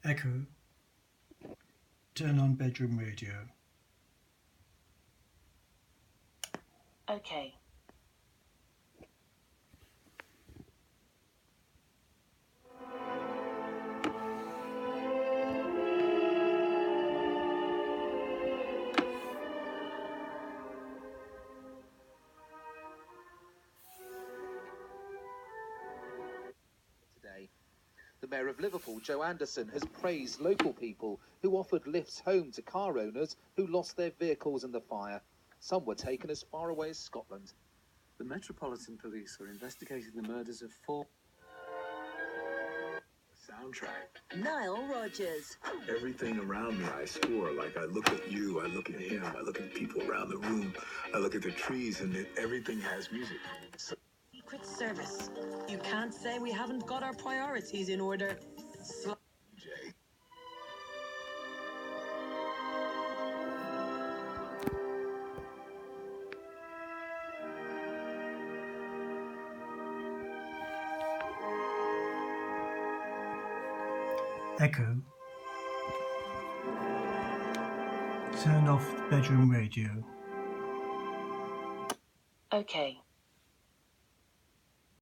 Echo. Turn on bedroom radio. Okay. Today, the Mayor of Liverpool, Joe Anderson, has praised local people who offered lifts home to car owners who lost their vehicles in the fire. Some were taken as far away as Scotland. The Metropolitan Police are investigating the murders of 4... Soundtrack. Niall Rogers. Everything around me I score. Like I look at you, I look at him, I look at people around the room, I look at the trees, and everything has music. Secret Service. You can't say we haven't got our priorities in order. Jay. Echo. Turn off the bedroom radio. Okay.